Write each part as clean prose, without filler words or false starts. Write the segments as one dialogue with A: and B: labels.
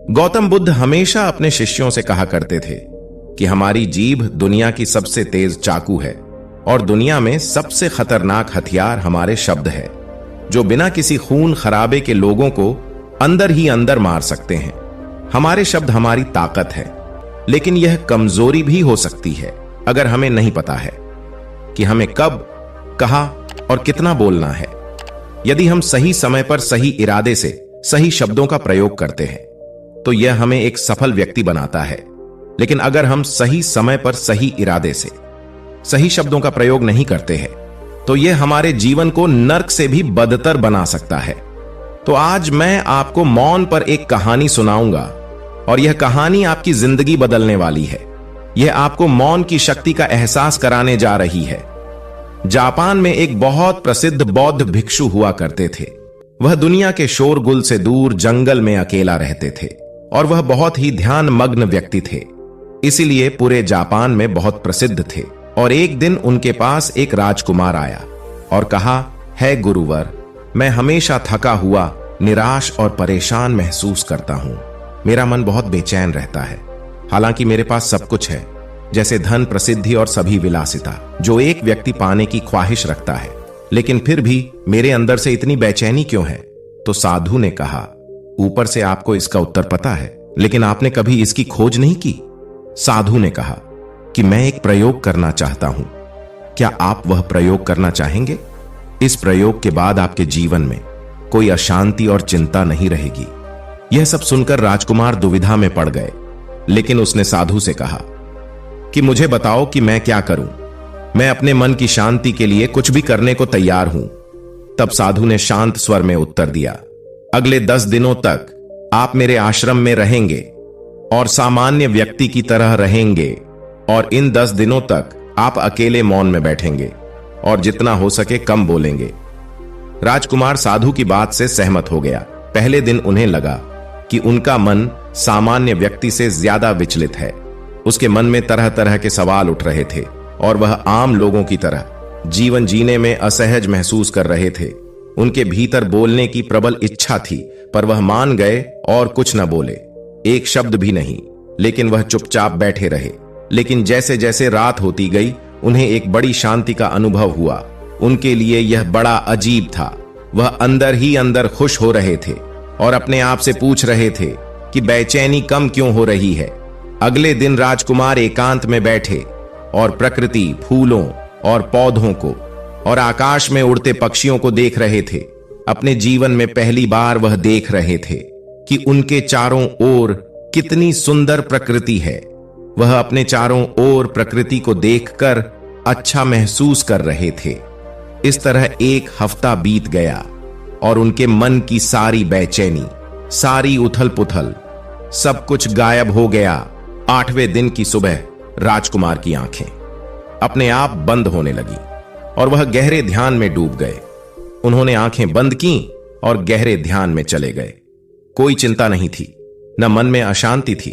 A: गौतम बुद्ध हमेशा अपने शिष्यों से कहा करते थे कि हमारी जीभ दुनिया की सबसे तेज चाकू है और दुनिया में सबसे खतरनाक हथियार हमारे शब्द है, जो बिना किसी खून खराबे के लोगों को अंदर ही अंदर मार सकते हैं। हमारे शब्द हमारी ताकत है, लेकिन यह कमजोरी भी हो सकती है अगर हमें नहीं पता है कि हमें कब, कहां और कितना बोलना है। यदि हम सही समय पर सही इरादे से सही शब्दों का प्रयोग करते हैं तो यह हमें एक सफल व्यक्ति बनाता है, लेकिन अगर हम सही समय पर सही इरादे से सही शब्दों का प्रयोग नहीं करते हैं तो यह हमारे जीवन को नर्क से भी बदतर बना सकता है। तो आज मैं आपको मौन पर एक कहानी सुनाऊंगा और यह कहानी आपकी जिंदगी बदलने वाली है। यह आपको मौन की शक्ति का एहसास कराने जा रही है। जापान में एक बहुत प्रसिद्ध बौद्ध भिक्षु हुआ करते थे। वह दुनिया के शोरगुल से दूर जंगल में अकेला रहते थे और वह बहुत ही ध्यान मग्न व्यक्ति थे, इसीलिए पूरे जापान में बहुत प्रसिद्ध थे। और एक दिन उनके पास एक राजकुमार आया और कहा, है गुरुवर, मैं हमेशा थका हुआ, निराश और परेशान महसूस करता हूं। मेरा मन बहुत बेचैन रहता है। हालांकि मेरे पास सब कुछ है, जैसे धन, प्रसिद्धि और सभी विलासिता जो एक व्यक्ति पाने की ख्वाहिश रखता है, लेकिन फिर भी मेरे अंदर से इतनी बेचैनी क्यों है? तो साधु ने कहा, ऊपर से आपको इसका उत्तर पता है, लेकिन आपने कभी इसकी खोज नहीं की। साधु ने कहा कि मैं एक प्रयोग करना चाहता हूं। क्या आप वह प्रयोग करना चाहेंगे? इस प्रयोग के बाद आपके जीवन में कोई अशांति और चिंता नहीं रहेगी। यह सब सुनकर राजकुमार दुविधा में पड़ गए, लेकिन उसने साधु से कहा कि मुझे बताओ कि मैं क्या करूं। मैं अपने मन की शांति के लिए कुछ भी करने को तैयार हूं। तब साधु ने शांत स्वर में उत्तर दिया, अगले 10 दिनों तक आप मेरे आश्रम में रहेंगे और सामान्य व्यक्ति की तरह रहेंगे, और इन 10 दिनों तक आप अकेले मौन में बैठेंगे और जितना हो सके कम बोलेंगे। राजकुमार साधु की बात से सहमत हो गया। पहले दिन उन्हें लगा कि उनका मन सामान्य व्यक्ति से ज्यादा विचलित है। उसके मन में तरह तरह के सवाल उठ रहे थे और वह आम लोगों की तरह जीवन जीने में असहज महसूस कर रहे थे। उनके भीतर बोलने की प्रबल इच्छा थी, पर वह मान गए और कुछ न बोले, एक शब्द भी नहीं, लेकिन वह चुपचाप बैठे रहे। लेकिन जैसे जैसे रात होती गई, उन्हें एक बड़ी शांति का अनुभव हुआ। उनके लिए यह बड़ा अजीब था। वह अंदर ही अंदर खुश हो रहे थे और अपने आप से पूछ रहे थे कि बेचैनी कम क्यों हो रही है। अगले दिन राजकुमार एकांत में बैठे और प्रकृति, फूलों और पौधों को और आकाश में उड़ते पक्षियों को देख रहे थे। अपने जीवन में पहली बार वह देख रहे थे कि उनके चारों ओर कितनी सुंदर प्रकृति है। वह अपने चारों ओर प्रकृति को देखकर अच्छा महसूस कर रहे थे। इस तरह एक हफ्ता बीत गया और उनके मन की सारी बेचैनी, सारी उथल पुथल, सब कुछ गायब हो गया। 8वें दिन की सुबह राजकुमार की आंखें अपने आप बंद होने लगी और वह गहरे ध्यान में डूब गए। उन्होंने आंखें बंद की और गहरे ध्यान में चले गए। कोई चिंता नहीं थी, न मन में अशांति थी।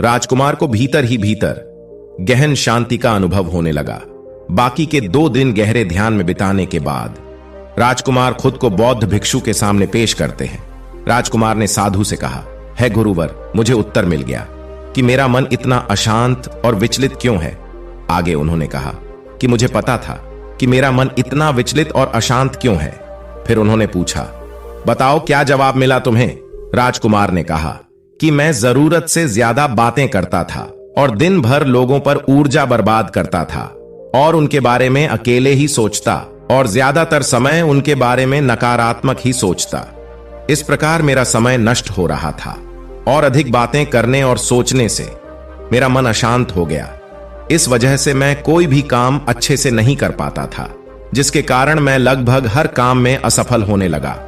A: राजकुमार को भीतर ही भीतर गहन शांति का अनुभव होने लगा। बाकी के 2 दिन गहरे ध्यान में बिताने के बाद राजकुमार खुद को बौद्ध भिक्षु के सामने पेश करते हैं। राजकुमार ने साधु से कहा, है गुरुवर, मुझे उत्तर मिल गया कि मेरा मन इतना अशांत और विचलित क्यों है। आगे उन्होंने कहा कि मुझे पता था कि मेरा मन इतना विचलित और अशांत क्यों है। फिर उन्होंने पूछा, बताओ क्या जवाब मिला तुम्हें? राजकुमार ने कहा कि मैं जरूरत से ज्यादा बातें करता था और दिन भर लोगों पर ऊर्जा बर्बाद करता था और उनके बारे में अकेले ही सोचता और ज्यादातर समय उनके बारे में नकारात्मक ही सोचता। इस प्रकार मेरा समय नष्ट हो रहा था और अधिक बातें करने और सोचने से मेरा मन अशांत हो गया। इस वजह से मैं कोई भी काम अच्छे से नहीं कर पाता था, जिसके कारण मैं लगभग हर काम में असफल होने लगा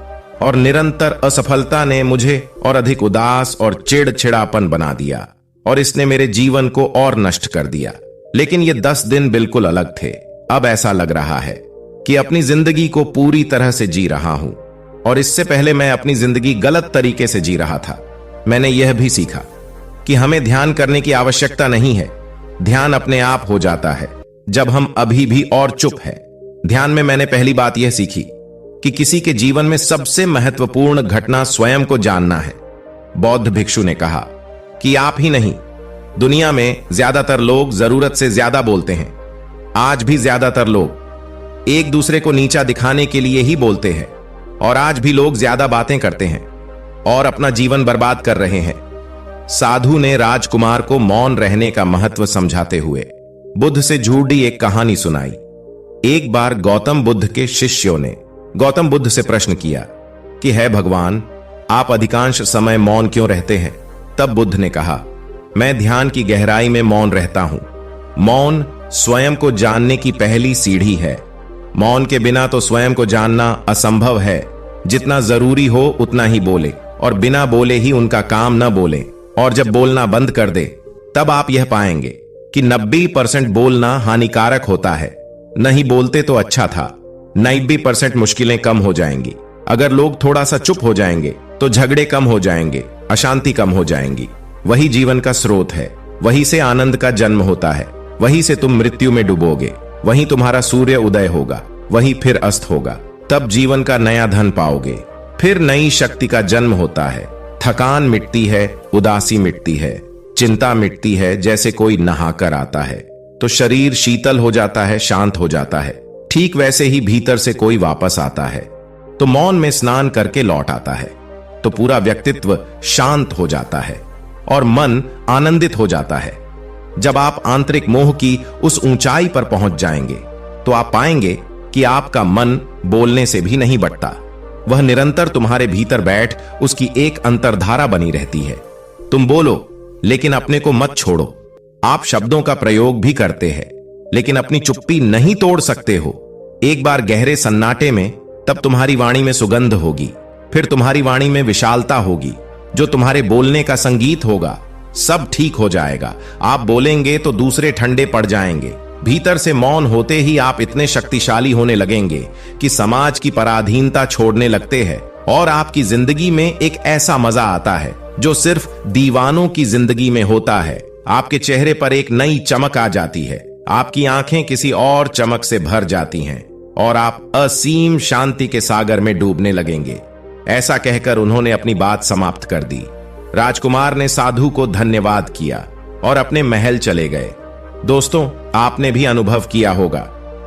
A: और निरंतर असफलता ने मुझे और अधिक उदास और चिड़चिड़ापन बना दिया और इसने मेरे जीवन को और नष्ट कर दिया। लेकिन ये 10 दिन बिल्कुल अलग थे। अब ऐसा लग रहा है कि अपनी जिंदगी को पूरी तरह से जी रहा हूं और इससे पहले मैं अपनी जिंदगी गलत तरीके से जी रहा था। मैंने यह भी सीखा कि हमें ध्यान करने की आवश्यकता नहीं है। ध्यान अपने आप हो जाता है जब हम अभी भी और चुप हैं। ध्यान में मैंने पहली बात यह सीखी कि किसी के जीवन में सबसे महत्वपूर्ण घटना स्वयं को जानना है। बौद्ध भिक्षु ने कहा कि आप ही नहीं, दुनिया में ज्यादातर लोग जरूरत से ज्यादा बोलते हैं। आज भी ज्यादातर लोग एक दूसरे को नीचा दिखाने के लिए ही बोलते हैं, और आज भी लोग ज्यादा बातें करते हैं और अपना जीवन बर्बाद कर रहे हैं। साधु ने राजकुमार को मौन रहने का महत्व समझाते हुए बुद्ध से जुड़ी एक कहानी सुनाई। एक बार गौतम बुद्ध के शिष्यों ने गौतम बुद्ध से प्रश्न किया कि है भगवान, आप अधिकांश समय मौन क्यों रहते हैं? तब बुद्ध ने कहा, मैं ध्यान की गहराई में मौन रहता हूं। मौन स्वयं को जानने की पहली सीढ़ी है। मौन के बिना तो स्वयं को जानना असंभव है। जितना जरूरी हो उतना ही बोले, और बिना बोले ही उनका काम न बोले, और जब बोलना बंद कर दे तब आप यह पाएंगे कि 90% बोलना हानिकारक होता है। नहीं बोलते तो अच्छा था। 90% मुश्किलें कम हो जाएंगी। अगर लोग थोड़ा सा चुप हो जाएंगे तो झगड़े कम हो जाएंगे, अशांति कम हो जाएंगी। वही जीवन का स्रोत है, वहीं से आनंद का जन्म होता है, वहीं से तुम मृत्यु में डूबोगे, वहीं तुम्हारा सूर्य उदय होगा, वहीं फिर अस्त होगा। तब जीवन का नया धन पाओगे, फिर नई शक्ति का जन्म होता है। थकान मिटती है, उदासी मिटती है, चिंता मिटती है। जैसे कोई नहाकर आता है तो शरीर शीतल हो जाता है, शांत हो जाता है। ठीक वैसे ही भीतर से कोई वापस आता है तो मौन में स्नान करके लौट आता है, तो पूरा व्यक्तित्व शांत हो जाता है और मन आनंदित हो जाता है। जब आप आंतरिक मोह की उस ऊंचाई पर पहुंच जाएंगे तो आप पाएंगे कि आपका मन बोलने से भी नहीं बटता। वह निरंतर तुम्हारे भीतर बैठ उसकी एक अंतर्धारा बनी रहती है। तुम बोलो लेकिन अपने को मत छोड़ो। आप शब्दों का प्रयोग भी करते हैं, लेकिन अपनी चुप्पी नहीं तोड़ सकते हो। एक बार गहरे सन्नाटे में, तब तुम्हारी वाणी में सुगंध होगी, फिर तुम्हारी वाणी में विशालता होगी, जो तुम्हारे बोलने का संगीत होगा। सब ठीक हो जाएगा। आप बोलेंगे तो दूसरे ठंडे पड़ जाएंगे। भीतर से मौन होते ही आप इतने शक्तिशाली होने लगेंगे कि समाज की पराधीनता छोड़ने लगते हैं, और आपकी जिंदगी में एक ऐसा मजा आता है जो सिर्फ दीवानों की जिंदगी में होता है। आपके चेहरे पर एक नई चमक आ जाती है, आपकी आंखें किसी और चमक से भर जाती हैं, और आप असीम शांति के सागर में डूबने लगेंगे। ऐसा कहकर उन्होंने अपनी बात समाप्त कर दी। राजकुमार ने साधु को धन्यवाद किया और अपने महल चले गए। दोस्तों, आपने भी अनुभव किया होगा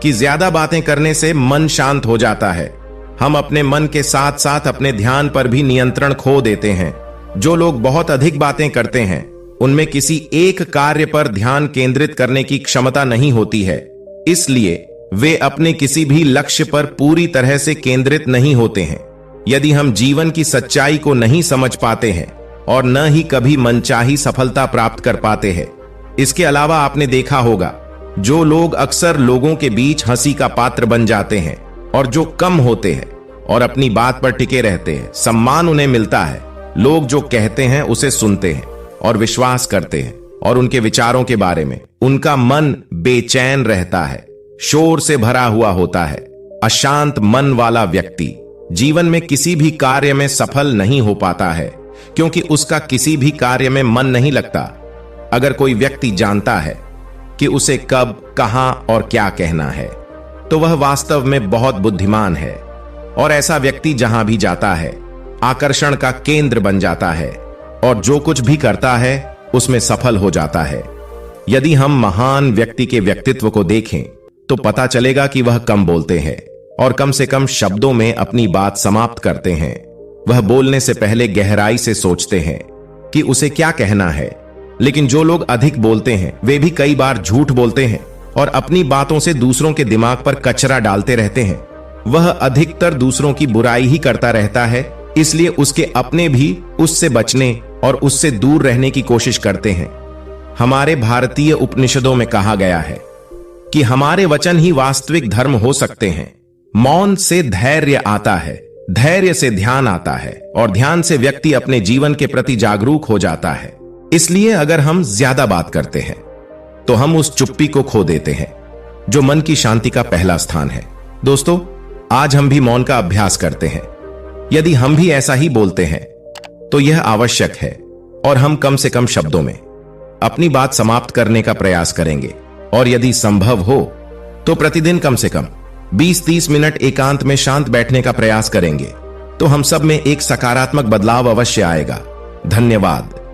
A: कि ज्यादा बातें करने से मन शांत हो जाता है। हम अपने मन के साथ साथ अपने ध्यान पर भी नियंत्रण खो देते हैं। जो लोग बहुत अधिक बातें करते हैं, उनमें किसी एक कार्य पर ध्यान केंद्रित करने की क्षमता नहीं होती है, इसलिए वे अपने किसी भी लक्ष्य पर पूरी तरह से केंद्रित नहीं होते हैं। यदि हम जीवन की सच्चाई को नहीं समझ पाते हैं और न ही कभी मनचाही सफलता प्राप्त कर पाते हैं। इसके अलावा आपने देखा होगा, जो लोग अक्सर लोगों के बीच हंसी का पात्र बन जाते हैं, और जो कम होते हैं और अपनी बात पर टिके रहते हैं, सम्मान उन्हें मिलता है। लोग जो कहते हैं उसे सुनते हैं और विश्वास करते हैं, और उनके विचारों के बारे में उनका मन बेचैन रहता है, शोर से भरा हुआ होता है। अशांत मन वाला व्यक्ति जीवन में किसी भी कार्य में सफल नहीं हो पाता है, क्योंकि उसका किसी भी कार्य में मन नहीं लगता। अगर कोई व्यक्ति जानता है कि उसे कब, कहां और क्या कहना है, तो वह वास्तव में बहुत बुद्धिमान है, और ऐसा व्यक्ति जहां भी जाता है आकर्षण का केंद्र बन जाता है, और जो कुछ भी करता है उसमें सफल हो जाता है। यदि हम महान व्यक्ति के व्यक्तित्व को देखें तो पता चलेगा कि वह कम बोलते हैं और कम से कम शब्दों में अपनी बात समाप्त करते हैं। वह बोलने से पहले गहराई से सोचते हैं कि उसे क्या कहना है। लेकिन जो लोग अधिक बोलते हैं वे भी कई बार झूठ बोलते हैं और अपनी बातों से दूसरों के दिमाग पर कचरा डालते रहते हैं। वह अधिकतर दूसरों की बुराई ही करता रहता है, इसलिए उसके अपने भी उससे बचने और उससे दूर रहने की कोशिश करते हैं। हमारे भारतीय उपनिषदों में कहा गया है कि हमारे वचन ही वास्तविक धर्म हो सकते हैं। मौन से धैर्य आता है, धैर्य से ध्यान आता है, और ध्यान से व्यक्ति अपने जीवन के प्रति जागरूक हो जाता है। इसलिए अगर हम ज्यादा बात करते हैं तो हम उस चुप्पी को खो देते हैं, जो मन की शांति का पहला स्थान है। दोस्तों, आज हम भी मौन का अभ्यास करते हैं। यदि हम भी ऐसा ही बोलते हैं तो यह आवश्यक है, और हम कम से कम शब्दों में अपनी बात समाप्त करने का प्रयास करेंगे। और यदि संभव हो तो प्रतिदिन कम से कम 20-30 मिनट एकांत में शांत बैठने का प्रयास करेंगे, तो हम सब में एक सकारात्मक बदलाव अवश्य आएगा। धन्यवाद।